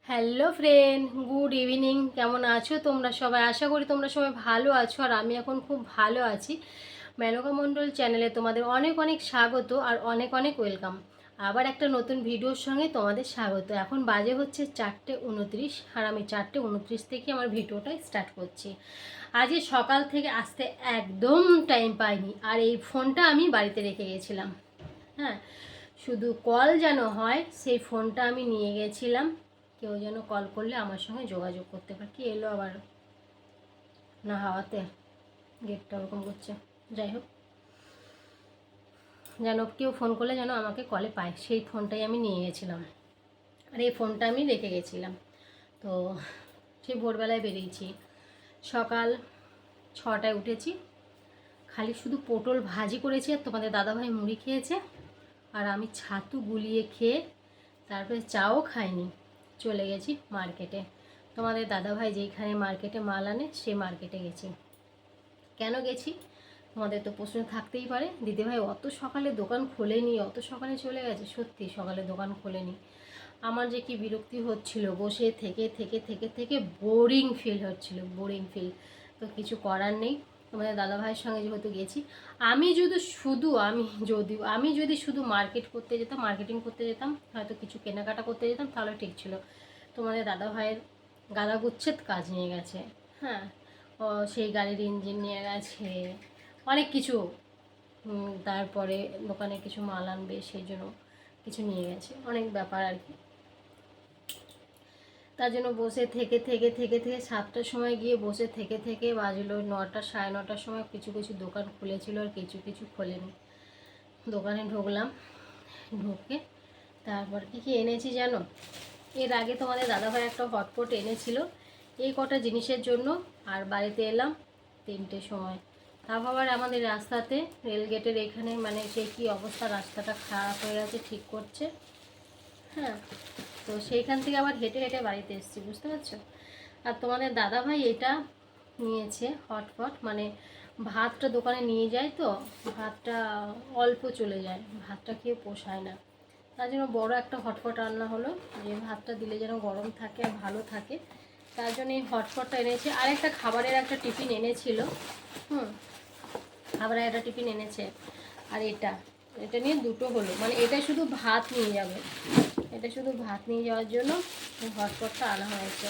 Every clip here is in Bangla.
Hello friend, good evening. কেমন আছো তোমরা সবাই? আশা করি তোমরা সবাই ভালো আছো, আর আমি এখন খুব ভালো আছি। মেনকা মণ্ডল চ্যানেলে তোমাদের অনেক অনেক স্বাগত আর অনেক অনেক ওয়েলকাম। আবার একটা নতুন ভিডিওর সঙ্গে তোমাদের স্বাগত। এখন বাজে হচ্ছে 4:29, আর আমি 4:29 থেকে আমার ভিডিওটা স্টার্ট করছি। আজকে সকাল থেকে আসতে একদম টাইম পাইনি, আর এই ফোনটা আমি বাড়িতে রেখে গেছিলাম। হ্যাঁ, শুধু কল যেন হয় সেই ফোনটা আমি নিয়ে গেছিলাম, কেউ যেন কল করলে আমার সঙ্গে যোগাযোগ করতে পারে। কি এলো আবার না হাওয়াতে গেটটা ওরকম করছে। যাই হোক, যেন কেউ ফোন করলে যেন আমাকে কলে পায়, সেই ফোনটাই আমি নিয়ে গেছিলাম, আর এই ফোনটা আমি রেখে গেছিলাম। তো সেই ভোরবেলায় বেরিয়েছি, সকাল 6টায় উঠেছি, খালি শুধু পটল ভাজি করেছি আর তোমাদের দাদাভাই মুড়ি খেয়েছে, আর আমি ছাতু গুলিয়ে খেয়ে তারপরে চাও খাইনি, চলে গেছি মার্কেটে। তোমাদের দাদাভাই যেইখানে মার্কেটে মাল আনে সেই মার্কেটে গেছি। কেন গেছি তোমাদের তো প্রশ্ন থাকতেই পারে, দিদিভাই অত সকালে দোকান খোলেনি, অত সকালে চলে গেছে। সত্যি সকালে দোকান খোলেনি। আমার যে কি বিরক্তি হচ্ছিল, বসে থেকে থেকে থেকে থেকে বোরিং ফিল হচ্ছিল, বোরিং ফিল। তো কিছু করার নেই, তোমাদের দাদাভাইয়ের সঙ্গে যেহেতু গেছি। আমি যদি শুধু মার্কেটিং করতে যেতাম, হয়তো কিছু কেনাকাটা করতে যেতাম, তাহলে ঠিক ছিল। তোমাদের দাদাভাইয়ের গাদাগুচ্ছেদ কাজ নিয়ে গেছে। হ্যাঁ, ও সেই গাড়ির ইঞ্জিন নিয়ে গেছে, অনেক কিছু। তারপরে দোকানে কিছু মাল আনবে, সেই জন্য কিছু নিয়ে গেছে, অনেক ব্যাপার আর কি। তার জন্য বসে থেকে থেকে থেকে থেকে 7টার সময় গিয়ে বসে থেকে থেকে বাজলো 9টা, 9:30টার সময়। কিছু কিছু দোকান খুলেছিল আর কিছু কিছু খোলেনি। দোকানে ঢুকলাম, ঢুকে তারপর কী কী এনেছি জানো? এর আগে তোমাদের দাদাভাই একটা হটপট এনেছিল এই কটা জিনিসের জন্য, আর বাড়িতে এলাম 3টের সময়। তারপর আবার আমাদের রাস্তাতে রেলগেটের এখানে মানে সেই কী অবস্থা, রাস্তাটা খারাপ হয়ে গেছে, ঠিক করছে। হ্যাঁ, তো সেইখান থেকে আবার হেঁটে হেঁটে বাড়িতে এসেছি, বুঝতে পারছো? আর তোমাদের দাদাভাই এটা নিয়েছে হটপট, মানে ভাতটা দোকানে নিয়ে যায়, তো ভাতটা অল্প চলে যায়, ভাতটা খেয়ে পোষায় না। তার জন্য বড় একটা হটপট রান্না হলো, যে ভাতটা দিলে যেন গরম থাকে আর ভালো থাকে। তার জন্য এই হটপটটা এনেছে। আর একটা খাবারের একটা টিফিন এনেছিল। খাবারের একটা টিফিন এনেছে। আর এটা এটা নিয়ে দুটো হলো, মানে এটা শুধু ভাত নিয়ে যাবে, এটা শুধু ভাত নিয়ে যাওয়ার জন্য হটপটটা আনা হয়েছে।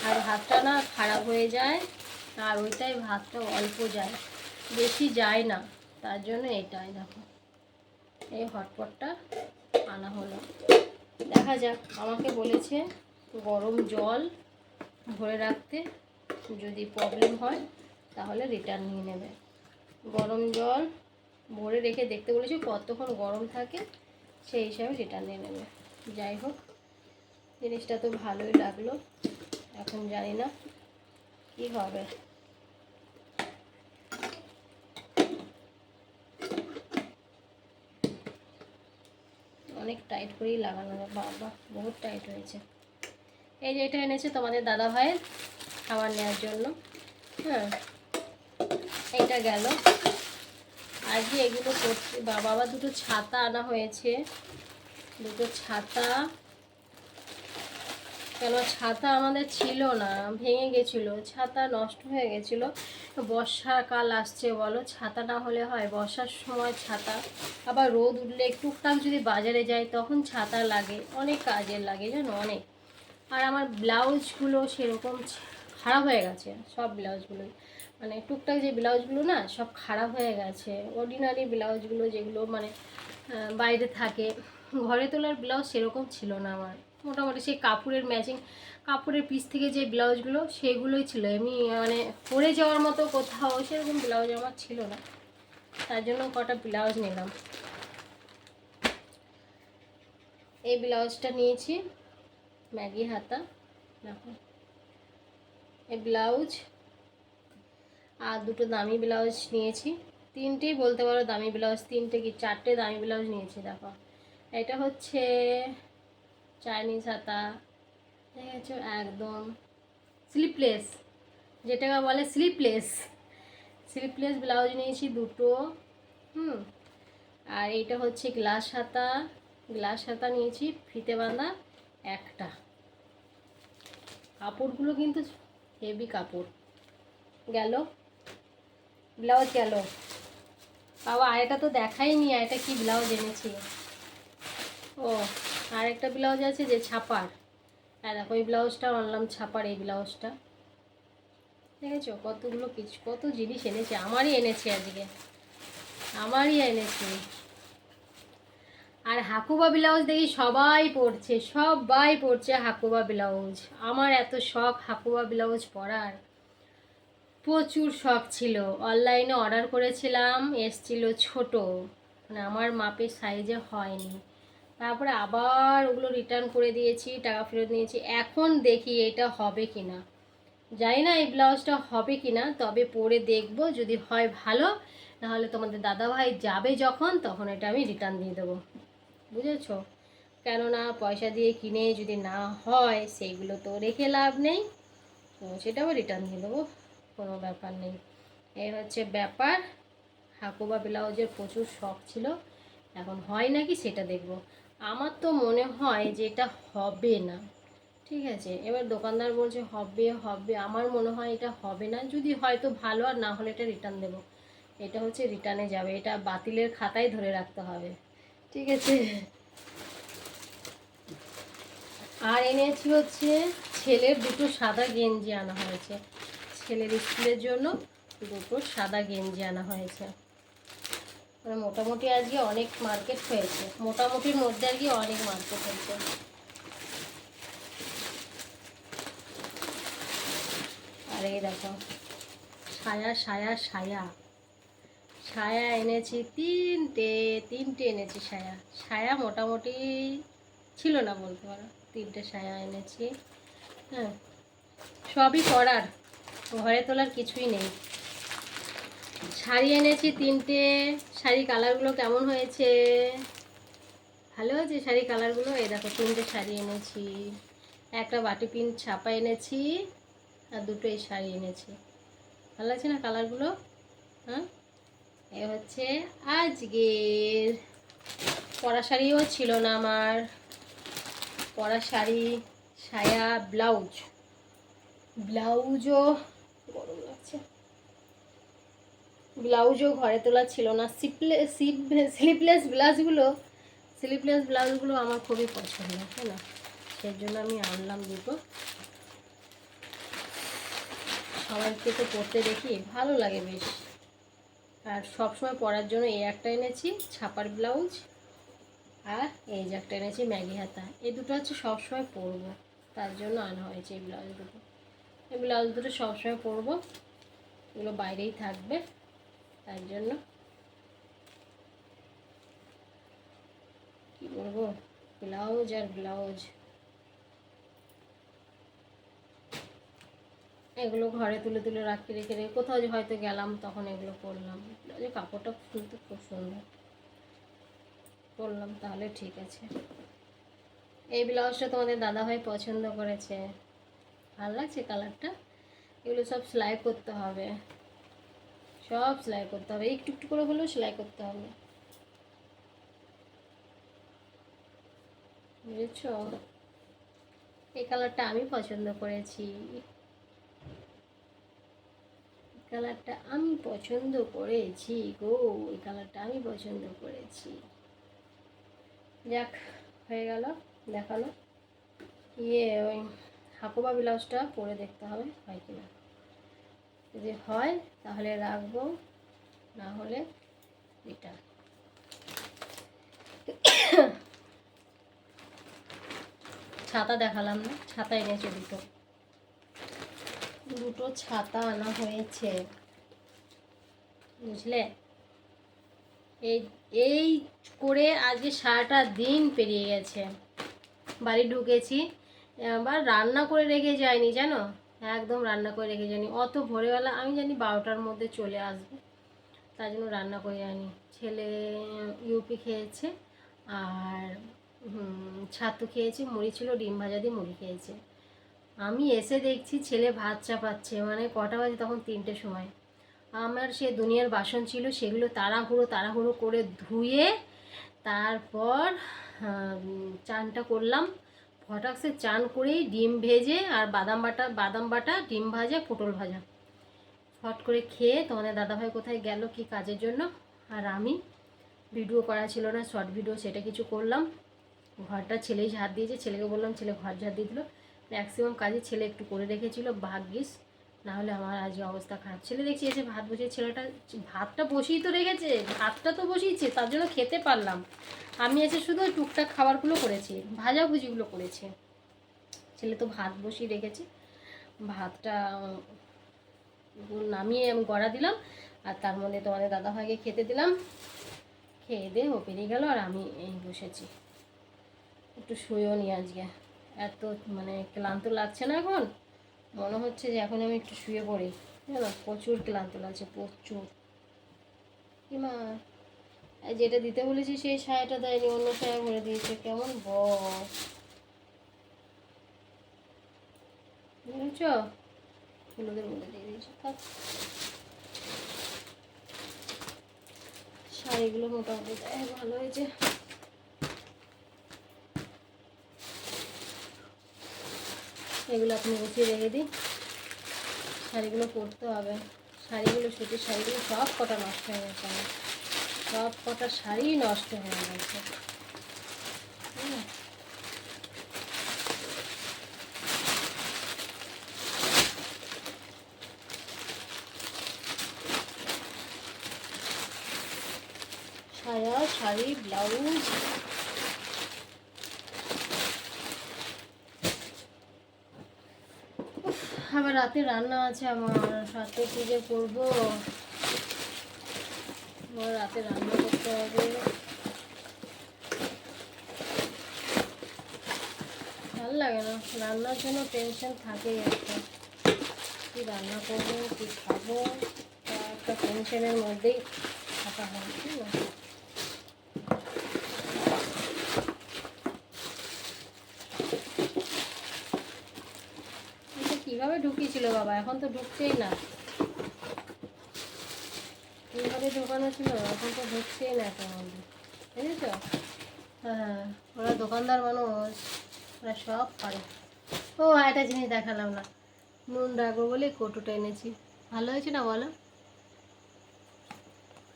আর ভাতটা না খারাপ হয়ে যায়, আর ওইটাই ভাতটা অল্প যায়, বেশি যায় না। তার জন্য এটাই দেখো, এই হটপটটা আনা হলো। দেখা যাক, আমাকে বলেছে গরম জল ভরে রাখতে, যদি প্রবলেম হয় তাহলে রিটার্ন নিয়ে নেবে। গরম জল ভরে রেখে দেখতে বলেছি কতক্ষণ গরম থাকে, সেই হিসাবে রিটার্ন নিয়ে নেবে। যাই হোক, জিনিসটা তো ভালোই লাগলো। এখন জানি না কি হবে। অনেক টাইট করেই লাগানো, বাবা বহুত টাইট হয়েছে। এই যে এটা এনেছে তোমাদের দাদা ভাইয়ের খাবার নেওয়ার জন্য। হ্যাঁ, এইটা গেল। আজকে এগুলো করছে। বাবা আবার দুটো ছাতা আনা হয়েছে, দুটো ছাতা। কেন ছাতা আমাদের ছিল না, ভেঙে গেছিলো, ছাতা নষ্ট হয়ে গেছিলো। বর্ষাকাল আসছে বলো, ছাতা না হলে হয়? বর্ষার সময় ছাতা, আবার রোদ উঠলে টুকটাক যদি বাজারে যাই তখন ছাতা লাগে, অনেক কাজের লাগে জানো, অনেক। আর আমার ব্লাউজগুলো সেরকম খারাপ হয়ে গেছে, সব ব্লাউজগুলোই, মানে টুকটাক যে ব্লাউজগুলো না সব খারাপ হয়ে গেছে। অর্ডিনারি ব্লাউজগুলো যেগুলো মানে বাইরে থাকে, ঘরে তোলার ব্লাউজ সেরকম ছিল না আমার। মোটামুটি সেই কাপড়ের ম্যাচিং কাপড়ের পিস থেকে যে ব্লাউজগুলো সেগুলোই ছিল, এমনি মানে পরে যাওয়ার মতো কোথাও সেরকম ব্লাউজ আমার ছিল না। তার জন্য কটা ব্লাউজ নিলাম। এই ব্লাউজটা নিয়েছি ম্যাগি হাতা, দেখো এই ব্লাউজ। আর দুটো দামি ব্লাউজ নিয়েছি, তিনটেই বলতে পারো দামি ব্লাউজ, তিনটে কি চারটে দামি ব্লাউজ নিয়েছি। দেখো এটা হচ্ছে চাইনিজ হাতা, দেখেছো, একদম স্লিপলেস, যেটাকে বলে স্লিপলেস, স্লিপলেস ব্লাউজ নিয়েছি দুটো। আর এইটা হচ্ছে গ্লাস হাতা, গ্লাস হাতা নিয়েছি ফিতে বাঁধা একটা। কাপড়গুলো কিন্তু হেভি কাপড়। গেল ব্লাউজ, গেল বাবা। আর এটা তো দেখাইনি, আর এটা কি ব্লাউজ এনেছি। ও আর একটা ব্লাউজ আছে যে ছাপার, আর দেখো এই ব্লাউজটা আনলাম ছাপার, এই ব্লাউজটা দেখেছো। কতগুলো কিছু, কত জিনিস এনেছি, আমারই এনেছি আজকে, আমারই এনেছি। আর হাকুবা ব্লাউজ দেখি সবাই পরছে, সবাই পরছে হাকুবা ব্লাউজ। আমার এত শখ হাকুবা ব্লাউজ পরার, প্রচুর শখ ছিল। অনলাইনে অর্ডার করেছিলাম, এসছিল ছোট, মানে আমার মাপের সাইজে হয়নি। তারপরে আবার ওগুলো রিটার্ন করে দিয়েছি, টাকা ফেরত নিয়েছি। এখন দেখি এটা হবে কি না, জানি না এই ব্লাউজটা হবে কি না, তবে পরে দেখব। যদি হয় ভালো, নাহলে তোমাদের দাদাভাই যাবে যখন, তখন এটা আমি রিটার্ন দিয়ে দেবো, বুঝেছো। কেননা পয়সা দিয়ে কিনে যদি না হয়, সেইগুলো তো রেখে লাভ নেই, তো সেটাও রিটার্ন দিয়ে দেবো, কোনো ব্যাপার নেই। এই হচ্ছে ব্যাপার। হাকুবা ব্লাউজের প্রচুর শখ ছিল, এখন হয় নাকি সেটা দেখব। আমার তো মনে হয় যে এটা হবে না, ঠিক আছে। এবার দোকানদার বলছে হবে হবে, আমার মনে হয় এটা হবে না। যদি হয়তো ভালো, আর না হলে এটা রিটার্ন দেবো। এটা হচ্ছে রিটার্নে যাবে, এটা বাতিলের খাতায় ধরে রাখতে হবে, ঠিক আছে। আর এনেছি হচ্ছে ছেলের দুটো সাদা গেঞ্জি আনা হয়েছে, ছেলের স্কুলের জন্য দুটো সাদা গেঞ্জি আনা হয়েছে। মানে মোটামুটি আজকে অনেক মার্কেট হয়েছে, মোটামুটির মধ্যে আর কি অনেক মার্কেট হয়েছে। আর এই দেখো সায়া সায়া সায়া সায়া এনেছি তিনটে, তিনটে এনেছি সায়া। সায়া মোটামুটি ছিল না বলতে পারো, তিনটে সায়া এনেছি। হ্যাঁ, সবই পরার, ঘরে তোলার কিছুই নেই। শাড়ি এনেছি তিনটে। শাড়ি কালারগুলো কেমন হয়েছে, ভালো হয়েছে শাড়ি কালারগুলো। এই দেখো তিনটে শাড়ি এনেছি, একটা বাটি প্রিন্ট ছাপা এনেছি, আর দুটো এই শাড়ি এনেছি। ভালো লাগছে না কালারগুলো? হ্যাঁ, এ হচ্ছে আজকের। পরা শাড়িও ছিল না আমার, পরা শাড়ি, সায়া, ব্লাউজ, ব্লাউজও গরম লাগছে, ব্লাউজও ঘরে তোলা ছিল না। স্লিপলেস ব্লাউজগুলো, স্লিপলেস ব্লাউজগুলো আমার খুবই পছন্দ, তাই না, সেই জন্য আমি আনলাম দুটো। সবাইকে তো পরতে দেখি, ভালো লাগে বেশ। আর সবসময় পরার জন্য এই একটা এনেছি ছাপার ব্লাউজ, আর এই যে একটা এনেছি ম্যাগি হাতা। এই দুটো হচ্ছে সবসময় পরবো, তার জন্য আনা হয়েছে এই ব্লাউজ দুটো। এই ব্লাউজ দুটো সবসময় পরবো, এগুলো বাইরেই থাকবে, তার জন্য কি করবো, ব্লাউজ আর ব্লাউজ। এগুলো ঘরে তুলে তুলে রাখি, রেখে রেখে কোথাও যে হয়তো গেলাম, তখন এগুলো পরলাম। ব্লাউজের কাপড়টা কিন্তু খুব সুন্দর, পরলাম তাহলে ঠিক আছে। এই ব্লাউজটা তোমাদের দাদাভাই পছন্দ করেছে, ভালো লাগছে কালারটা। এগুলো সব সেলাই করতে হবে, সব সেলাই করতে হবে, একটু একটু করে হলেও সেলাই করতে হবে, বুঝেছ। এই কালারটা আমি পছন্দ করেছি, কালারটা আমি পছন্দ করেছি গো, এই কালারটা আমি পছন্দ করেছি। যাক, হয়ে গেল দেখালো। ওই হাকুবা ব্লাউজটা পরে দেখতে হবে হয় কি না, যদি হয় তাহলে রাখবো, না হলে এটা। ছাতা দেখালাম না, ছাতা এনেছে দুটো, দুটো ছাতা আনা হয়েছে, বুঝলে। এই এই করে আজকে সারাটা দিন পেরিয়ে গেছে। বাড়ি ঢুকেছি, আবার রান্না করে রেখে যায়নি জানো, একদম রান্না করে রেখে যায়নি। অত ভোরবেলা আমি জানি 12টার মধ্যে চলে আসবে, তার জন্য রান্না করে যায়নি। ছেলে ইউপি খেয়েছে, আর ছাতু খেয়েছে, মুড়ি ছিল, ডিম ভাজা দিয়ে মুড়ি খেয়েছে। আমি এসে দেখছি ছেলে ভাত চাপাচ্ছে, মানে কটা বাজে তখন, 3টের সময়। আমার সে দুনিয়ার বাসন ছিল, সেগুলো তাড়াহুড়ো তাড়াহুড়ো করে ধুয়ে তারপর চানটা করলাম, হঠাৎ চান করেই ডিম ভেজে আর বাদাম বাটা ডিম ভাজা পটল ভাজা ফট করে খেয়ে তোমাদের দাদাভাই কোথায় গেল কি কাজের জন্য, আর আমি ভিডিও করা ছিল না, শর্ট ভিডিও সেটা কিছু করলাম। ঘরটা ছেলেই ঝাড় দিয়েছে, ছেলেকে বললাম, ছেলে ঘর ঝাড় দিয়ে দিল। ম্যাক্সিমাম কাজে ছেলে একটু করে রেখেছিল, ভাগ্যিস, নাহলে আমার আজকে অবস্থা খারাপ। ছেলে দেখছি এসে ভাত বসিয়ে, ছেলেটা ভাতটা বসিয়ে তো রেখেছে, ভাতটা তো বসিয়েছে, তার জন্য খেতে পারলাম। আমি এসে শুধু ওই টুকটাক খাবারগুলো করেছি, ভাজাভুজিগুলো করেছি। ছেলে তো ভাত বসিয়ে রেখেছে, ভাতটা নামিয়ে আমি গড়া দিলাম, আর তার মধ্যে তোমাদের দাদাভাইকে খেতে দিলাম। খেয়ে দিয়ে ও পেরিয়ে গেল, আর আমি এই বসেছি একটু শুয়েও নি আজকে। এত মানে ক্লান্ত লাগছে না এখন, মনে হচ্ছে যে এখন আমি একটু শুয়ে পড়ি, জানো, প্রচুর ক্লান্ত লাগছে, প্রচুর। কিমা যেটা দিতে বলেছি সেই সায়াটা দেয়নি, অন্য সায়া ভরে দিয়েছে, কেমন বুঝেছ, হলুদের মধ্যে দিয়ে দিয়েছে। শাড়িগুলো মোটামুটি ভালো হয়েছে। এগুলো আপনি গুছিয়ে রেখে দিই, শাড়িগুলো পরতে হবে। শাড়িগুলো, সুতির শাড়িগুলো সব কটা নষ্ট হয়ে গেছে আমার, সব কটা শাড়ি নষ্ট হয়ে গেছে। সায়া, শাড়ি, ব্লাউজ, আবার রাতে রান্না আছে আমার, রাতে কি যে করবো, আমার রাতে রান্না করতে হবে। ভালো লাগে না, রান্নার জন্য টেনশন থাকেই একটা, কি রান্না করবো, কি খাবো, একটা টেনশনের মধ্যেই থাকা হয়, ঠিক আছে। কীভাবে ঢুকিয়েছিল বাবা, এখন তো ঢুকছেই না। কীভাবে ঢোকানো ছিল, এখন তো ঢুকছেই না এখন মধ্যে, বুঝেছ। হ্যাঁ, ওরা দোকানদার মানুষ, ওরা সব পারে। ও একটা জিনিস দেখালাম না, নুন রাখবো বলে কৌটোটা এনেছি। ভালো হয়েছে না বলো,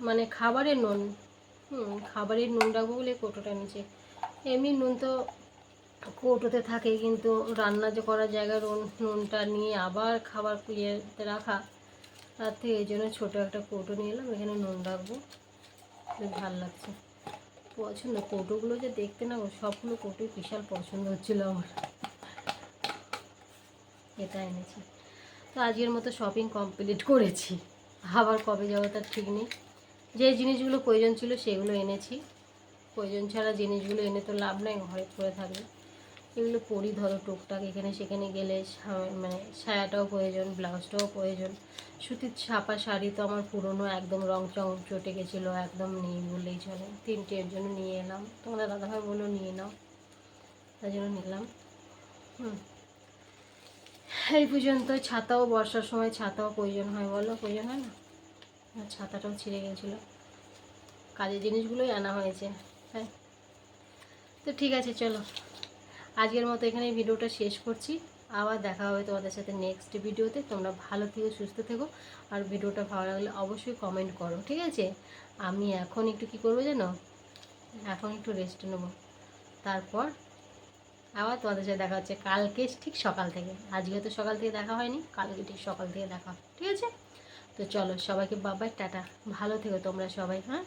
মানে খাবারের নুন, খাবারের নুন রাখবো বলে কৌটোটা এনেছি। এমনি নুন তো কৌটোতে থাকে, কিন্তু রান্না যে করার জায়গায় নুনটা নিয়ে আবার খাবার ইয়েতে রাখা, তার থেকে এই জন্য ছোটো একটা কৌটো নিয়ে এলাম, এখানে নুন রাখবো, বেশ ভালো লাগছে। পছন্দ কৌটোগুলো যে দেখতে না, সবগুলো কৌটোই বিশাল পছন্দ হচ্ছিলো আমার, এটা এনেছি। তো আজকের মতো শপিং কমপ্লিট করেছি, আবার কবে যাবো তার ঠিক নেই। যে জিনিসগুলো প্রয়োজন ছিল সেগুলো এনেছি, প্রয়োজন ছাড়া জিনিসগুলো এনে তো লাভ নাই, ঘরে পড়ে থাকবে। এগুলো পরি ধরো টুকটাক, এখানে সেখানে গেলে মানে সায়াটাও প্রয়োজন, ব্লাউজটাও প্রয়োজন। সুতির ছাপা শাড়ি তো আমার পুরনো, একদম রং চং চটে গেছিলো, একদম নেই বললেই চলে। তিনটের জন্য নিয়ে এলাম, তোমরা দাদাভাই বললো নিয়ে নাও, তাই জন্য নিলাম। এই পর্যন্ত। ছাতাও, বর্ষার সময় ছাতাও প্রয়োজন হয়, বলো প্রয়োজন হয় না, আর ছাতাটাও ছিঁড়ে গেছিলো, কাজের জিনিসগুলোই আনা হয়েছে, হ্যাঁ। তো ঠিক আছে, চলো আজকের মতো এখানে ভিডিওটা শেষ করছি, আবার দেখা হবে তোমাদের সাথে নেক্সট ভিডিওতে। তোমরা ভালো থেকো, সুস্থ থেকো, আর ভিডিওটা ভালো লাগলে অবশ্যই কমেন্ট করো, ঠিক আছে। আমি এখন একটু কী করবো জানো, এখন একটু রেস্ট নেবো, তারপর আবার তোমাদের সাথে দেখা হচ্ছে কালকে ঠিক সকাল থেকে। আজকে তো সকাল থেকে দেখা হয়নি, কালকে ঠিক সকাল থেকে দেখা, ঠিক আছে। তো চলো সবাইকে বাবাই টাটা, ভালো থেকো তোমরা সবাই, হ্যাঁ।